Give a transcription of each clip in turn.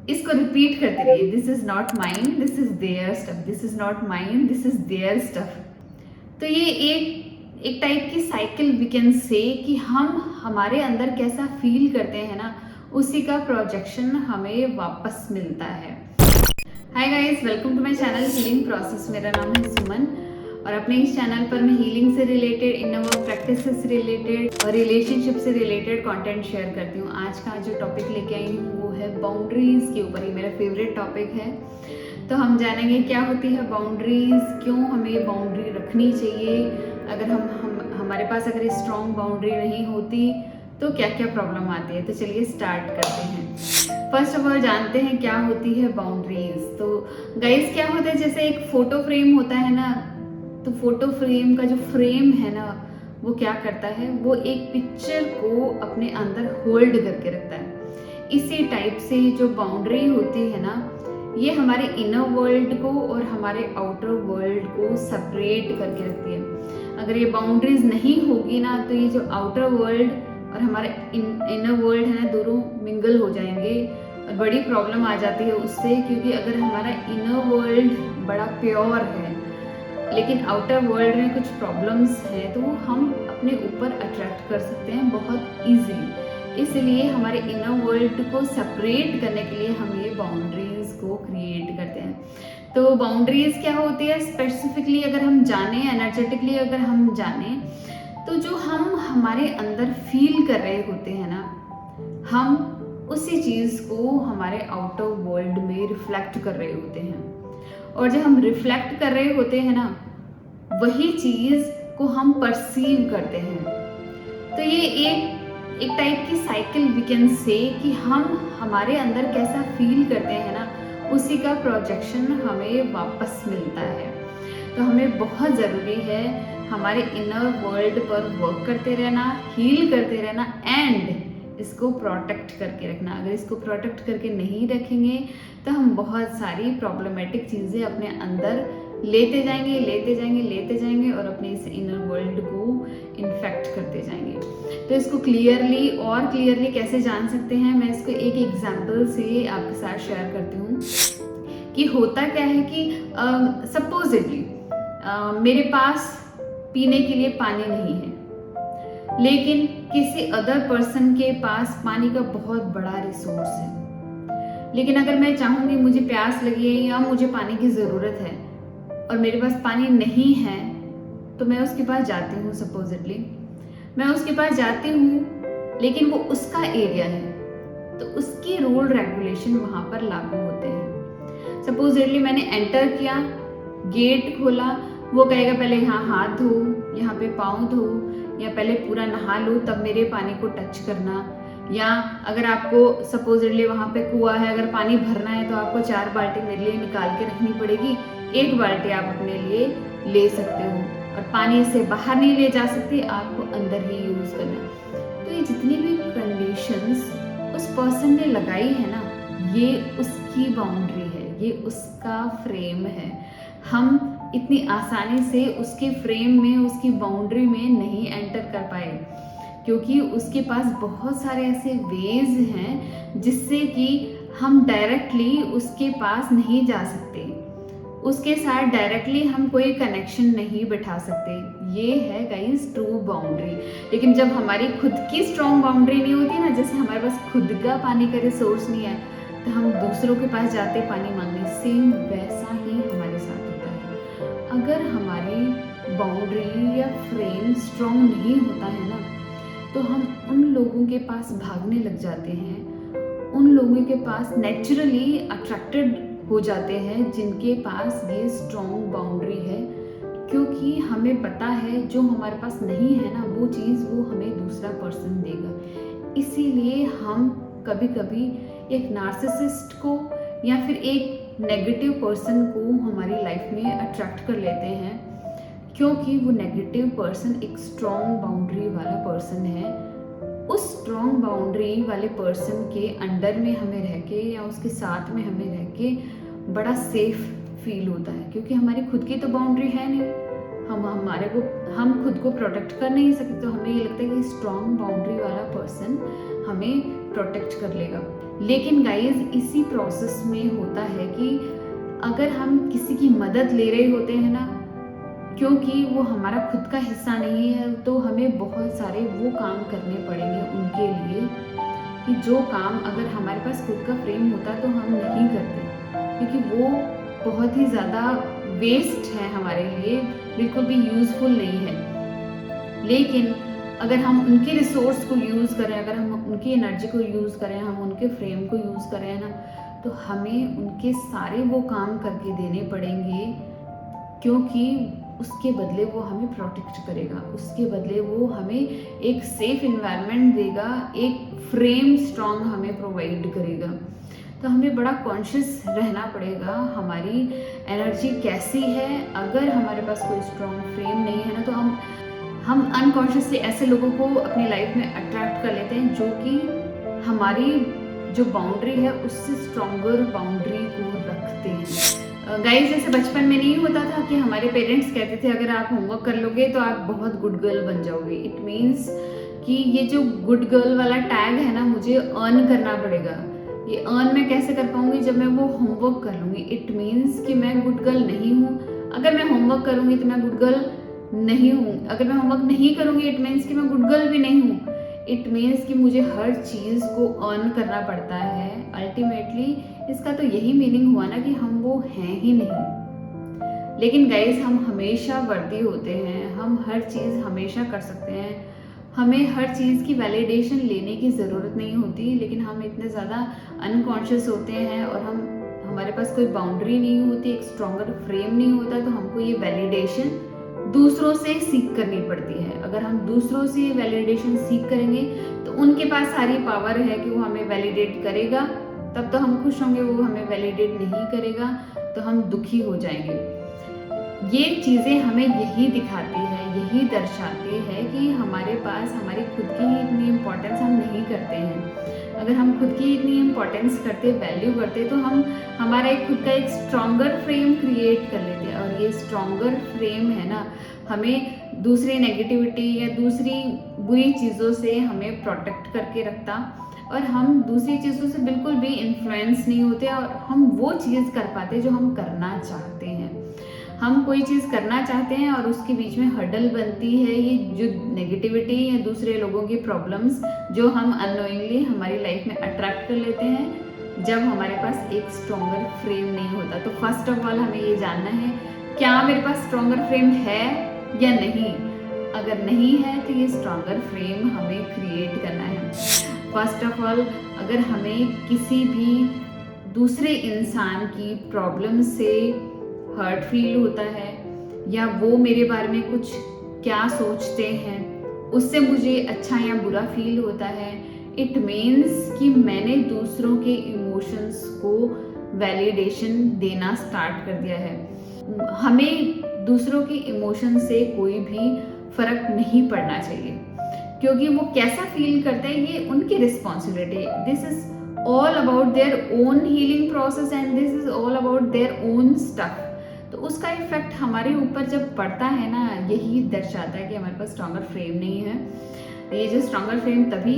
इसको रिपीट करते रहिए, this is not mine, this is their stuff, this is not mine, this is their stuff. तो ये एक टाइप की साइकिल वी कैन से कि हम हमारे अंदर कैसा फील करते हैं ना, उसी का प्रोजेक्शन हमें वापस मिलता है। Hi guys, welcome to my channel healing process. मेरा नाम है सुमन और अपने इस चैनल पर मैं हीलिंग से रिलेटेड, इनर वर्क प्रैक्टिसेस से रिलेटेड और रिलेशनशिप से रिलेटेड कंटेंट शेयर करती हूँ। आज का जो टॉपिक लेके आई हूँ वो है बाउंड्रीज के ऊपर। ये मेरा फेवरेट टॉपिक है। तो हम जानेंगे क्या होती है बाउंड्रीज, क्यों हमें बाउंड्री रखनी चाहिए, अगर हमारे पास अगर स्ट्रॉन्ग बाउंड्री नहीं होती तो क्या क्या प्रॉब्लम आती है। तो चलिए स्टार्ट करते हैं। फर्स्ट ऑफ ऑल जानते हैं क्या होती है बाउंड्रीज। तो गाइस क्या होता है, जैसे एक फोटो फ्रेम होता है ना, तो फोटो फ्रेम का जो फ्रेम है ना वो क्या करता है, वो एक पिक्चर को अपने अंदर होल्ड करके रखता है। इसी टाइप से जो बाउंड्री होती है ना, ये हमारे इनर वर्ल्ड को और हमारे आउटर वर्ल्ड को सेपरेट करके रखती है। अगर ये बाउंड्रीज नहीं होगी ना, तो ये जो आउटर वर्ल्ड और हमारे इनर वर्ल्ड है ना, दोनों मिंगल हो जाएंगे और बड़ी प्रॉब्लम आ जाती है उससे। क्योंकि अगर हमारा इनर वर्ल्ड बड़ा प्योर है लेकिन आउटर वर्ल्ड में कुछ प्रॉब्लम्स हैं, तो वो हम अपने ऊपर अट्रैक्ट कर सकते हैं बहुत इजीली। इसलिए हमारे इनर वर्ल्ड को सेपरेट करने के लिए हम ये बाउंड्रीज को क्रिएट करते हैं। तो बाउंड्रीज क्या होती है स्पेसिफिकली अगर हम जाने, एनर्जेटिकली अगर हम जाने, तो जो हम हमारे अंदर फील कर रहे होते हैं ना, हम उसी चीज़ को हमारे आउटर वर्ल्ड में रिफ्लेक्ट कर रहे होते हैं। और जब हम रिफ्लेक्ट कर रहे होते हैं ना, वही चीज़ को हम परसीव करते हैं। तो ये एक टाइप की साइकिल वी कैन से कि हम हमारे अंदर कैसा फील करते हैं ना, उसी का प्रोजेक्शन हमें वापस मिलता है। तो हमें बहुत ज़रूरी है हमारे इनर वर्ल्ड पर वर्क करते रहना, हील करते रहना एंड इसको प्रोटेक्ट करके रखना। अगर इसको प्रोटेक्ट करके नहीं रखेंगे तो हम बहुत सारी प्रॉब्लमेटिक चीज़ें अपने अंदर लेते जाएंगे और अपने इस इनर वर्ल्ड को इन्फेक्ट करते जाएंगे। तो इसको क्लियरली कैसे जान सकते हैं, मैं इसको एक एग्जाम्पल से आपके साथ शेयर करती हूँ कि होता क्या है कि सपोजिटली मेरे पास पीने के लिए पानी नहीं है, लेकिन किसी अदर पर्सन के पास पानी का बहुत बड़ा रिसोर्स है। लेकिन अगर मैं चाहूँगी, मुझे प्यास लगी है या मुझे पानी की ज़रूरत है और मेरे पास पानी नहीं है, तो मैं उसके पास जाती हूँ। सपोजिटली मैं उसके पास जाती हूँ, लेकिन वो उसका एरिया है, तो उसके रूल रेगुलेशन वहाँ पर लागू होते हैं। सपोजिटली मैंने एंटर किया, गेट खोला, वो कहेगा पहले यहाँ हाथ धो, यहाँ पे पाँव धो, या पहले पूरा नहा लो तब मेरे पानी को टच करना। या अगर आपको सपोजिटली वहाँ पे कुआं है, अगर पानी भरना है तो आपको 4 बाल्टी मेरे लिए निकाल के रखनी पड़ेगी, 1 बाल्टी आप अपने लिए ले सकते हो और पानी से बाहर नहीं ले जा सकते, आपको अंदर ही यूज़ करना है। तो ये जितनी भी कंडीशंस उस पर्सन ने लगाई है ना, ये उसकी बाउंड्री है, ये उसका फ्रेम है। हम इतनी आसानी से उसके फ्रेम में, उसकी बाउंड्री में नहीं एंटर कर पाए, क्योंकि उसके पास बहुत सारे ऐसे वेज हैं जिससे कि हम डायरेक्टली उसके पास नहीं जा सकते, उसके साथ डायरेक्टली हम कोई कनेक्शन नहीं बिठा सकते। ये है गाइस ट्रू बाउंड्री। लेकिन जब हमारी खुद की स्ट्रॉन्ग बाउंड्री नहीं होती ना, जैसे हमारे पास खुद का पानी का रिसोर्स नहीं है, तो हम दूसरों के पास जाते पानी मांगने, सेम वैसा ही हमारे साथ होता है। अगर हमारी बाउंड्री या फ्रेम स्ट्रॉन्ग नहीं होता है ना, तो हम उन लोगों के पास भागने लग जाते हैं, उन लोगों के पास नेचुरली अट्रैक्टेड हो जाते हैं जिनके पास ये स्ट्रॉन्ग बाउंड्री है। क्योंकि हमें पता है जो हमारे पास नहीं है ना, वो चीज़ वो हमें दूसरा पर्सन देगा। इसीलिए हम कभी कभी एक नार्सिसिस्ट को या फिर एक नेगेटिव पर्सन को हमारी लाइफ में अट्रैक्ट कर लेते हैं, क्योंकि वो नेगेटिव पर्सन एक स्ट्रॉन्ग बाउंड्री वाला पर्सन है। उस स्ट्रॉन्ग बाउंड्री वाले पर्सन के अंडर में हमें रह के या उसके साथ में हमें रह के बड़ा सेफ फील होता है, क्योंकि हमारी खुद की तो बाउंड्री है नहीं, हम खुद को प्रोटेक्ट कर नहीं सकते। तो हमें ये लगता है कि स्ट्रॉन्ग बाउंड्री वाला पर्सन हमें प्रोटेक्ट कर लेगा। लेकिन गाइज इसी प्रोसेस में होता है कि अगर हम किसी की मदद ले रहे होते हैं ना, क्योंकि वो हमारा खुद का हिस्सा नहीं है, तो हमें बहुत सारे वो काम करने पड़ेंगे उनके लिए कि जो काम अगर हमारे पास खुद का फ्रेम होता तो हम नहीं करते, क्योंकि वो बहुत ही ज़्यादा वेस्ट है हमारे लिए, बिल्कुल भी यूज़फुल नहीं है। लेकिन अगर हम उनके रिसोर्स को यूज़ करें, अगर हम उनकी एनर्जी को यूज़ करें, हम उनके फ्रेम को यूज़ करें ना, तो हमें उनके सारे वो काम करके देने पड़ेंगे, क्योंकि उसके बदले वो हमें प्रोटेक्ट करेगा, उसके बदले वो हमें एक सेफ इन्वायरमेंट देगा, एक फ्रेम स्ट्रॉन्ग हमें प्रोवाइड करेगा। तो हमें बड़ा कॉन्शियस रहना पड़ेगा हमारी एनर्जी कैसी है। अगर हमारे पास कोई स्ट्रॉन्ग फ्रेम नहीं है ना, तो हम अनकॉन्शियसली ऐसे लोगों को अपनी लाइफ में अट्रैक्ट कर लेते हैं जो कि हमारी जो बाउंड्री है उससे स्ट्रॉन्गर बाउंड्री को रखते हैं। गाइस, जैसे बचपन में नहीं होता था कि हमारे पेरेंट्स कहते थे अगर आप होमवर्क कर लोगे तो आप बहुत गुड गर्ल बन जाओगे। इट मीन्स कि ये जो गुड गर्ल वाला टैग है ना, मुझे अर्न करना पड़ेगा। ये अर्न मैं कैसे कर पाऊंगी? जब मैं वो होमवर्क कर लूँगी। इट मीन्स कि मैं गुड गर्ल नहीं हूँ। अगर मैं होमवर्क करूँगी तो मैं गुड गर्ल नहीं हूँ। अगर मैं होमवर्क नहीं करूँगी इट मीन्स कि मैं गुड गर्ल भी नहीं हूँ। इट मीन्स कि मुझे हर चीज़ को अर्न करना पड़ता है। अल्टीमेटली इसका तो यही मीनिंग हुआ ना कि हम वो हैं ही नहीं। लेकिन गाइस, हम हमेशा वर्दी होते हैं, हम हर चीज़ हमेशा कर सकते हैं, हमें हर चीज़ की वैलिडेशन लेने की ज़रूरत नहीं होती। लेकिन हम इतने ज़्यादा अनकॉन्शियस होते हैं और हमारे पास कोई बाउंड्री नहीं होती, एक स्ट्रॉन्गर फ्रेम नहीं होता, तो हमको ये वैलिडेशन दूसरों से सीख करनी पड़ती है। अगर हम दूसरों से वैलिडेशन सीख करेंगे तो उनके पास सारी पावर है कि वो हमें वैलिडेट करेगा, तब तो हम खुश होंगे। वो हमें वैलिडेट नहीं करेगा तो हम दुखी हो जाएंगे। ये चीज़ें हमें यही दिखाती है, यही दर्शाती है कि हमारे पास हमारी खुद की ही इतनी इम्पोर्टेंस हम नहीं करते हैं। अगर हम खुद की इतनी इम्पोर्टेंस करते, वैल्यू करते, तो हम हमारा एक खुद का एक स्ट्रॉन्गर फ्रेम क्रिएट कर लेते हैं। और ये स्ट्रॉन्गर फ्रेम है ना, हमें दूसरी नेगेटिविटी या दूसरी बुरी चीज़ों से हमें प्रोटेक्ट करके रखता, और हम दूसरी चीज़ों से बिल्कुल भी इन्फ्लुएंस नहीं होते, और हम वो चीज़ कर पाते जो हम करना चाहते हैं। हम कोई चीज़ करना चाहते हैं और उसके बीच में हर्डल बनती है ये जो नेगेटिविटी या दूसरे लोगों की प्रॉब्लम्स, जो हम अननोइंगली हमारी लाइफ में अट्रैक्ट कर लेते हैं जब हमारे पास एक स्ट्रॉन्गर फ्रेम नहीं होता। तो फर्स्ट ऑफ ऑल हमें ये जानना है, क्या मेरे पास स्ट्रॉन्गर फ्रेम है या नहीं। अगर नहीं है तो ये स्ट्रॉन्गर फ्रेम हमें क्रिएट करना है। फर्स्ट ऑफ ऑल, अगर हमें किसी भी दूसरे इंसान की प्रॉब्लम से हर्ट फील होता है, या वो मेरे बारे में कुछ क्या सोचते हैं उससे मुझे अच्छा या बुरा फील होता है, इट मीन्स कि मैंने दूसरों के इमोशंस को वैलिडेशन देना स्टार्ट कर दिया है। हमें दूसरों के इमोशन से कोई भी फर्क नहीं पड़ना चाहिए, क्योंकि वो कैसा फील करते हैं ये उनकी responsibility. This is all about their own healing process and this is all about their own stuff. तो उसका इफेक्ट हमारे ऊपर जब पड़ता है ना, यही दर्शाता है कि हमारे पास स्ट्रॉन्गर फ्रेम नहीं है। ये जो स्ट्रॉन्गर फ्रेम तभी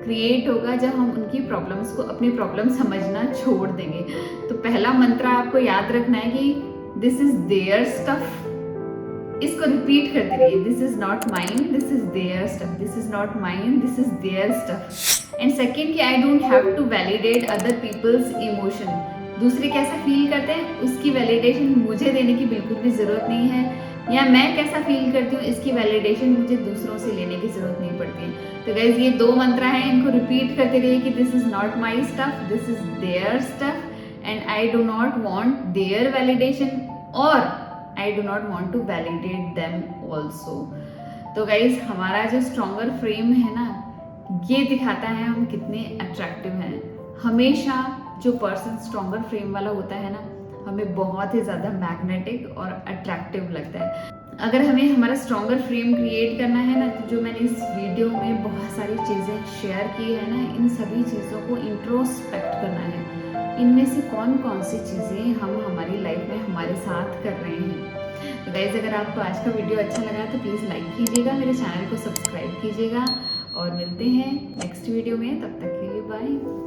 क्रिएट होगा जब हम उनकी प्रॉब्लम्स को अपनी प्रॉब्लम समझना छोड़ देंगे। तो पहला मंत्र आपको याद रखना है कि दिस इज देयर स्टफ। इसको रिपीट करते रहिए, this is not mine, this is their stuff, this is not mine, this is their stuff. And second कि I don't have to validate other people's emotion. दूसरे कैसा feel करते हैं उसकी validation मुझे देने की बिल्कुल भी ज़रूरत नहीं है, या मैं कैसा फील करती हूँ इसकी वैलिडेशन मुझे दूसरों से लेने की ज़रूरत नहीं पड़ती है। तो गाइस, ये दो मंत्र हैं, इनको रिपीट करते रहिए कि this is not my stuff, this is their stuff, and I do not want their validation, और I do not want to validate them also. तो गाइस, हमारा जो स्ट्रॉन्गर फ्रेम है ना, ये दिखाता है हम कितने अट्रैक्टिव हैं। हमेशा जो पर्सन स्ट्रॉन्गर फ्रेम वाला होता है ना, हमें बहुत ही ज़्यादा मैग्नेटिक और अट्रैक्टिव लगता है। अगर हमें हमारा स्ट्रॉन्गर फ्रेम क्रिएट करना है ना, तो जो मैंने इस वीडियो में बहुत सारी चीज़ें शेयर की है ना, इन सभी चीज़ों को इंट्रोस्पेक्ट करना है। इनमें से कौन कौन सी चीज़ें हम हमारी लाइफ में हमारे साथ कर रहे हैं। तो गाइस, अगर आपको आज का वीडियो अच्छा लगा तो प्लीज़ लाइक कीजिएगा, मेरे चैनल को सब्सक्राइब कीजिएगा, और मिलते हैं नेक्स्ट वीडियो में। तब तक के लिए बाय।